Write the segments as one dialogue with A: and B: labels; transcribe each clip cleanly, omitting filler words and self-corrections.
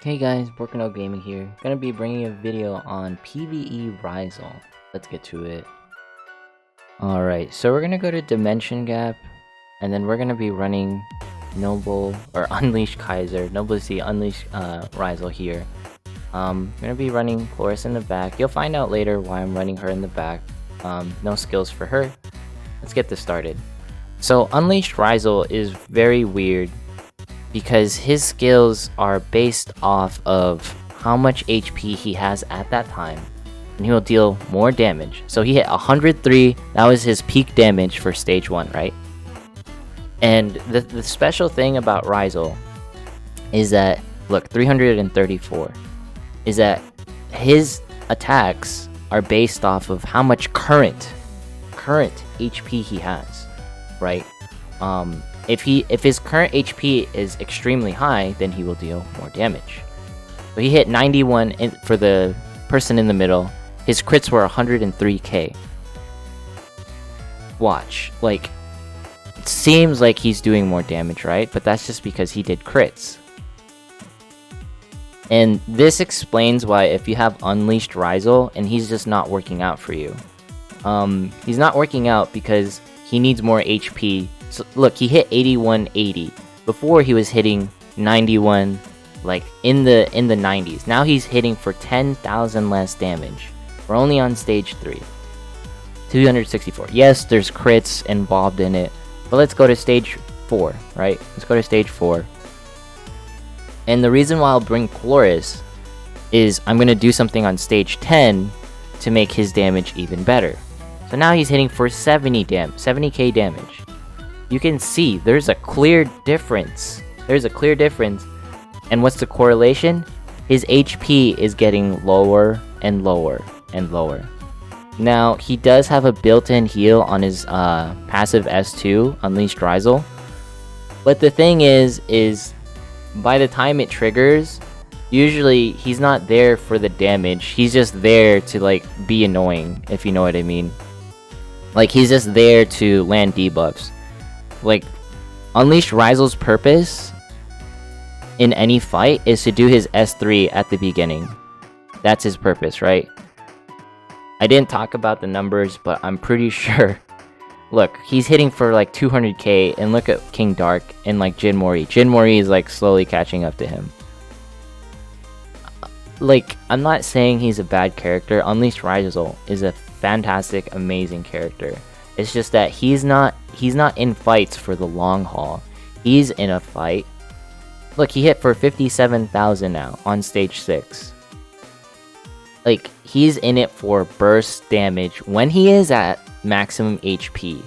A: Hey guys, Borkano Gaming here. Gonna be bringing a video on PvE Raizel. Let's get to it. Alright, so we're gonna go to Dimension Gap, and then we're gonna be running Noble, or Unleashed Kaiser. Noble is the Unleashed Raizel here. Gonna be running Chloris in the back. You'll find out later why I'm running her in the back. No skills for her. Let's get this started. So Unleashed Raizel is very weird, because his skills are based off of how much HP he has at that time, and he will deal more damage. So he hit 103, that was his peak damage for stage 1, right? And the special thing about Raizel is that, look, 334, is that his attacks are based off of how much current HP he has, right? If his current HP is extremely high, then he will deal more damage. So he hit 91 for the person in the middle. His crits were 103k. Watch, like, it seems like he's doing more damage, right? But that's just because he did crits. And this explains why if you have Unleashed Raizel and he's just not working out for you. He's not working out because he needs more HP. So look, he hit 8180. Before he was hitting 91, like in the 90s. Now he's hitting for 10,000 less damage. We're only on stage 3. 264. Yes, there's crits involved in it, but let's go to stage 4, right? Let's go to stage 4. And the reason why I'll bring Chloris is I'm gonna do something on stage 10 to make his damage even better. So now he's hitting for 70k damage. You can see there's a clear difference. And what's the correlation? His HP is getting lower and lower and lower. Now, he does have a built-in heal on his passive S2, Unleashed Raizel. But the thing is by the time it triggers, usually he's not there for the damage. He's just there to, like, be annoying, if you know what I mean. Like, he's just there to land debuffs. Like, Unleashed Raizel's purpose in any fight is to do his S3 at the beginning. That's his purpose, right? I didn't talk about the numbers, but I'm pretty sure. Look, he's hitting for like 200k, and look at King Dark and like Jin Mori. Jin Mori is like slowly catching up to him. Like, I'm not saying he's a bad character. Unleashed Raizel is a fantastic, amazing character. It's just that he's not in fights for the long haul. He's in a fight. Look, he hit for 57,000 now on stage 6. Like, he's in it for burst damage when he is at maximum HP.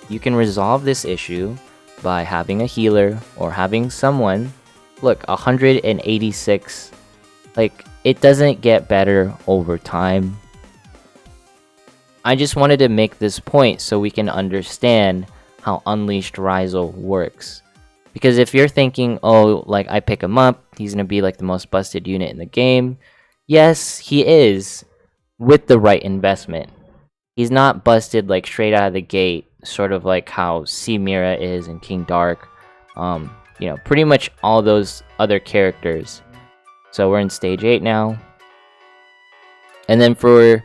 A: You can resolve this issue by having a healer or having someone. Look, 186. Like, it doesn't get better over time. I just wanted to make this point so we can understand how Unleashed Raizel works. Because if you're thinking, oh, like, I pick him up, he's gonna be like the most busted unit in the game. Yes, he is, with the right investment. He's not busted like straight out of the gate, sort of like how Mira is in King Dark. You know, pretty much all those other characters. So we're in stage 8 now. And then for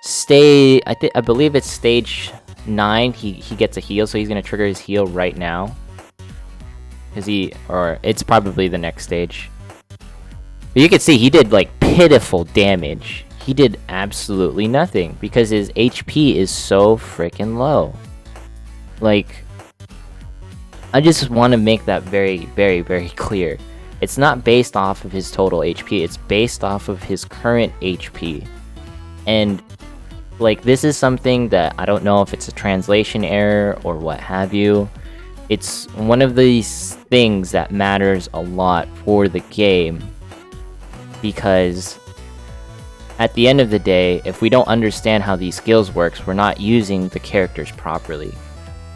A: I believe it's stage 9, he gets a heal, so he's gonna trigger his heal right now. It's probably the next stage. But you can see he did like pitiful damage. He did absolutely nothing because his HP is so freaking low. Like, I just want to make that very, very, very clear. It's not based off of his total HP, it's based off of his current HP. And like, this is something that I don't know if it's a translation error or what have you. It's one of these things that matters a lot for the game, because at the end of the day, if we don't understand how these skills works, we're not using the characters properly.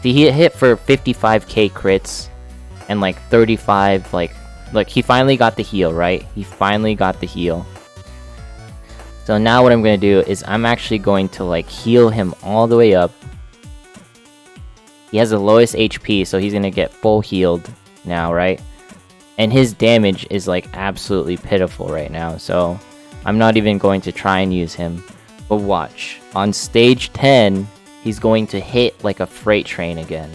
A: See, he hit for 55k crits and like 35, like, look, he finally got the heal, right? He finally got the heal. So now what I'm going to do is I'm actually going to like heal him all the way up. He has the lowest HP, so he's going to get full healed now, right? And his damage is like absolutely pitiful right now, so I'm not even going to try and use him. But watch, on stage 10, he's going to hit like a freight train again.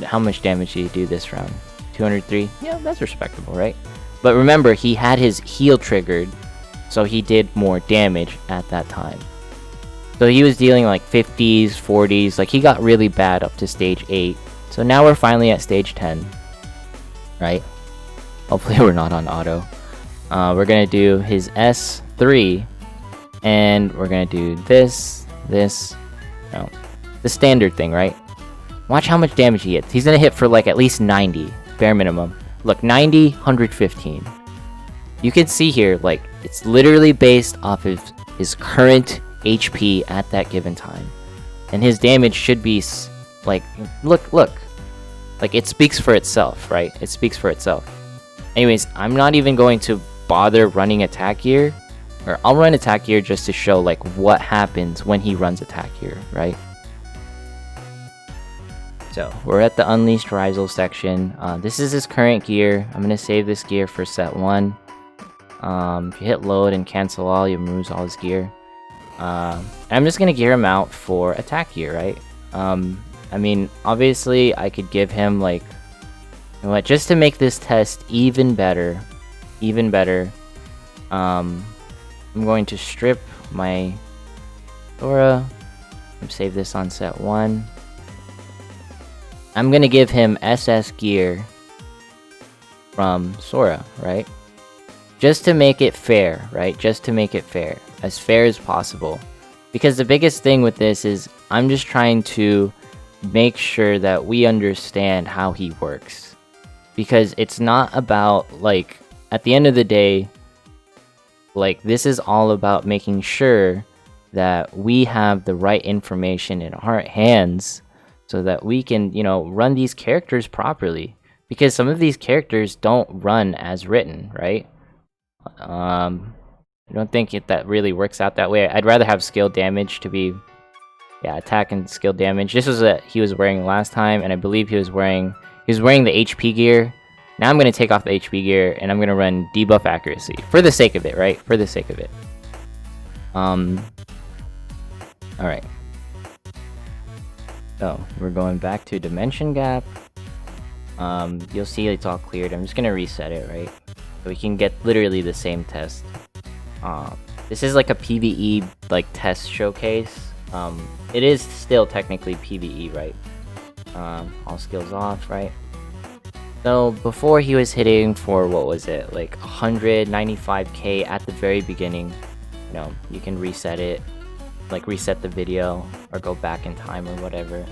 A: How much damage did he do this round? 203? Yeah, that's respectable, right? But remember, he had his heal triggered, so he did more damage at that time. So he was dealing like 50s, 40s, like he got really bad up to stage 8. So now we're finally at stage 10. Right? Hopefully we're not on auto. We're gonna do his S3, and we're gonna do this, no, the standard thing, right? Watch how much damage he hits. He's gonna hit for like at least 90, bare minimum. Look, 90, 115. You can see here, like, it's literally based off of his current HP at that given time. And his damage should be, like, look. Like, it speaks for itself, right? It speaks for itself. Anyways, I'm not even going to bother running attack gear. Or I'll run attack gear just to show, like, what happens when he runs attack gear, right? So, we're at the Unleashed Raizel section. This is his current gear. I'm going to save this gear for set 1. If you hit load and cancel all, you lose all his gear. I'm just going to gear him out for attack gear, right? I mean, obviously, I could give him, like, you know what, just to make this test even better, I'm going to strip my Sora, save this on set 1. I'm going to give him SS gear from Sora, right? Just to make it fair, right? Just to make it fair as possible. Because the biggest thing with this is I'm just trying to make sure that we understand how he works. Because it's not about, like, at the end of the day, like, this is all about making sure that we have the right information in our hands so that we can, you know, run these characters properly. Because some of these characters don't run as written, right? I don't think that really works out that way. I'd rather have skill damage to be, yeah, attack and skill damage. This was what he was wearing last time, and I believe he was wearing the HP gear. Now I'm going to take off the HP gear, and I'm going to run debuff accuracy. For the sake of it, right? For the sake of it. Alright. So, we're going back to Dimension Gap. You'll see it's all cleared. I'm just going to reset it, right? So we can get literally the same test. This is like a PvE, like, test showcase. It is still technically PvE, right? All skills off, right? So before he was hitting for, what was it, like 195k at the very beginning. You know, you can reset it, like reset the video or go back in time or whatever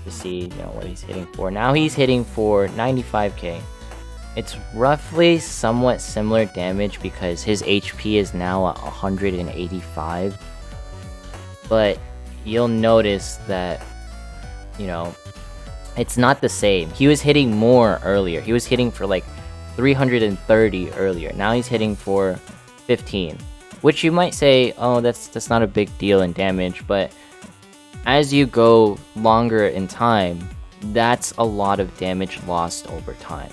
A: to see, you know, what he's hitting for. Now he's hitting for 95k. It's roughly somewhat similar damage because his HP is now at 185. But you'll notice that, you know, it's not the same. He was hitting more earlier. He was hitting for like 330 earlier. Now he's hitting for 15, which you might say, oh, that's not a big deal in damage, but as you go longer in time, that's a lot of damage lost over time.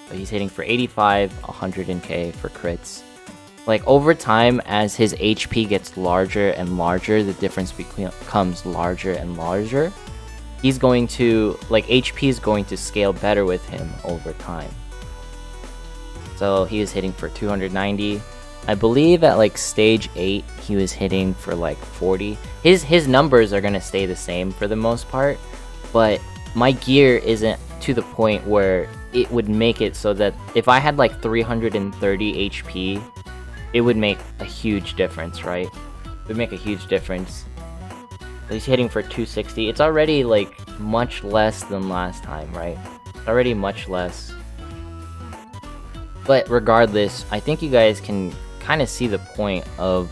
A: So he's hitting for 85, 100k for crits. Like, over time, as his HP gets larger and larger, the difference becomes larger and larger. He's going to, like, HP is going to scale better with him over time. So he was hitting for 290. I believe at like stage 8, he was hitting for like 40. His numbers are going to stay the same for the most part, but my gear isn't to the point where it would make it so that if I had like 330 HP, it would make a huge difference, right? It would make a huge difference. He's hitting for 260. It's already like much less than last time, right? It's already much less. But regardless, I think you guys can kind of see the point of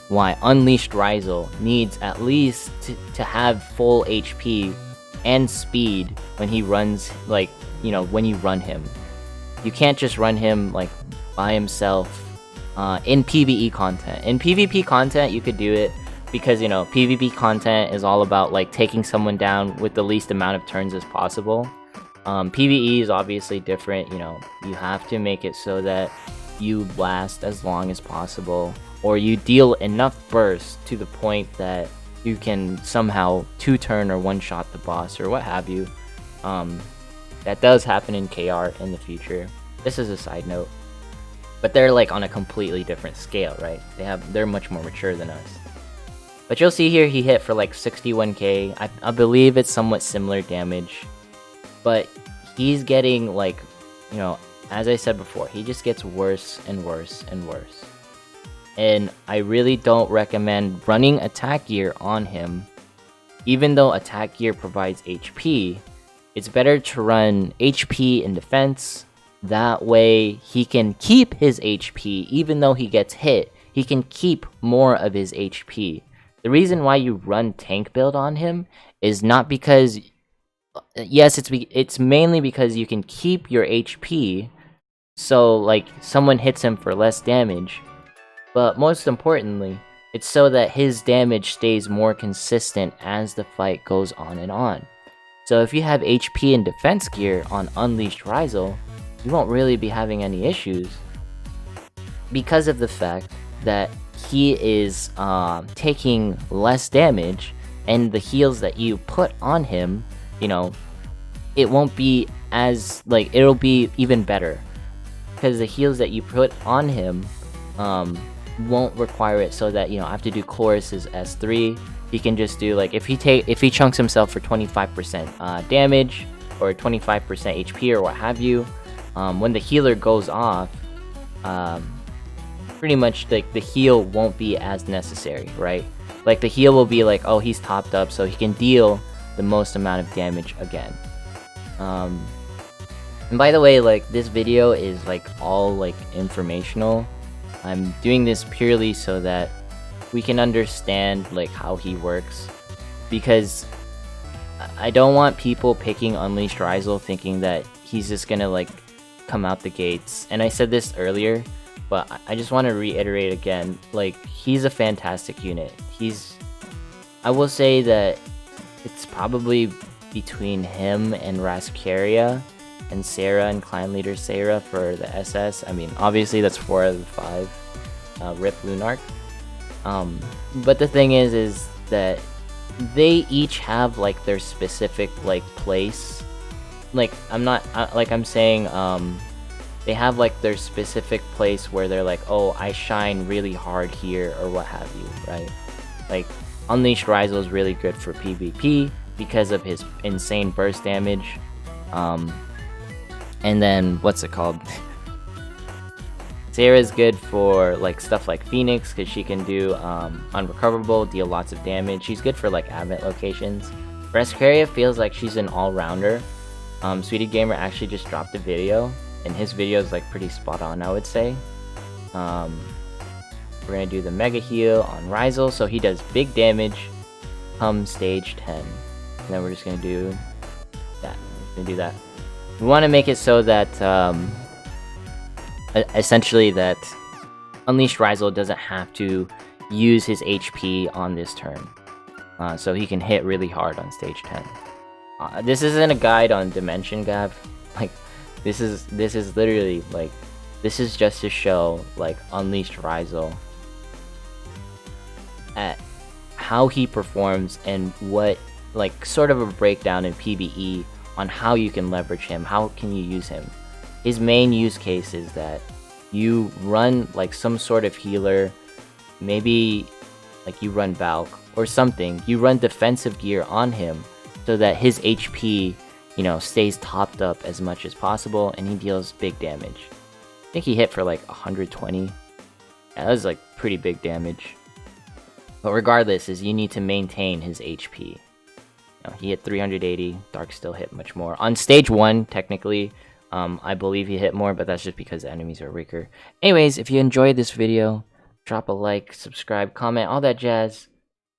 A: why Unleashed Raizel needs at least to have full HP and speed when he runs, like, you know, when you run him. You can't just run him like by himself in PvE content. In PvP content, you could do it because, you know, PvP content is all about like taking someone down with the least amount of turns as possible. PvE is obviously different, you know, you have to make it so that you last as long as possible, or you deal enough burst to the point that you can somehow 2-turn or 1-shot the boss or what have you. That does happen in KR in the future. This is a side note. But they're like on a completely different scale, right? They're much more mature than us. But you'll see here he hit for like 61k. I believe it's somewhat similar damage. But he's getting like, you know, as I said before, he just gets worse and worse and worse. And I really don't recommend running attack gear on him. Even though attack gear provides HP, it's better to run HP in defense. That way he can keep his HP. Even though he gets hit, he can keep more of his HP. The reason why you run tank build on him is not because... Yes, it's mainly because you can keep your HP, so like someone hits him for less damage. But most importantly, it's so that his damage stays more consistent as the fight goes on and on. So if you have HP and defense gear on Unleashed Raizel, you won't really be having any issues because of the fact that he is taking less damage, and the heals that you put on him, you know, it won't be as, like, it'll be even better. Because the heals that you put on him won't require it so that, you know, I have to do Chorus's S3. He can just do, like, if he chunks himself for 25% damage, or 25% HP, or what have you, when the healer goes off, pretty much, like, the heal won't be as necessary, right? Like, the heal will be like, oh, he's topped up, so he can deal the most amount of damage again. And by the way, like, this video is like all like informational. I'm doing this purely so that we can understand like how he works, because I don't want people picking Unleashed Raizel thinking that he's just gonna like come out the gates. And I said this earlier, but I just want to reiterate again, like, he's a fantastic unit. I will say that it's probably between him and Rascaria and Sarah and Clan Leader Sarah for the SS. I mean, obviously that's 4 out of the 5. Rip Lunark. But the thing is that they each have like their specific like place. Like, I'm saying they have like their specific place where they're like, oh, I shine really hard here, or what have you, right? Like, Unleashed Raizel is really good for PvP because of his insane burst damage. And then, what's it called? Sarah's good for like stuff like Phoenix, because she can do unrecoverable, deal lots of damage. She's good for like advent locations. Rascaria feels like she's an all-rounder. Sweetie Gamer actually just dropped a video, and his video is like pretty spot on, I would say. We're gonna do the Mega Heal on Raizel, so he does big damage come stage 10. And then we're just gonna do that. We want to make it so that essentially that Unleashed Raizel doesn't have to use his HP on this turn, so he can hit really hard on stage 10. This isn't a guide on Dimension Gav. Like, this is literally like, this is just to show like Unleashed Raizel at how he performs, and what, like, sort of a breakdown in PvE on how you can leverage him, how can you use him. His main use case is that you run like some sort of healer, maybe like you run Valk or something, you run defensive gear on him so that his HP, you know, stays topped up as much as possible, and he deals big damage. I think he hit for like 120. Yeah, that was like pretty big damage. But regardless, is you need to maintain his HP. You know, he hit 380. Dark still hit much more. On stage 1, technically, I believe he hit more, but that's just because the enemies are weaker. Anyways, if you enjoyed this video, drop a like, subscribe, comment, all that jazz.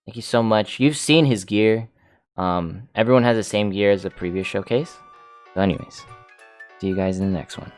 A: Thank you so much. You've seen his gear. Everyone has the same gear as the previous showcase. So anyways, see you guys in the next one.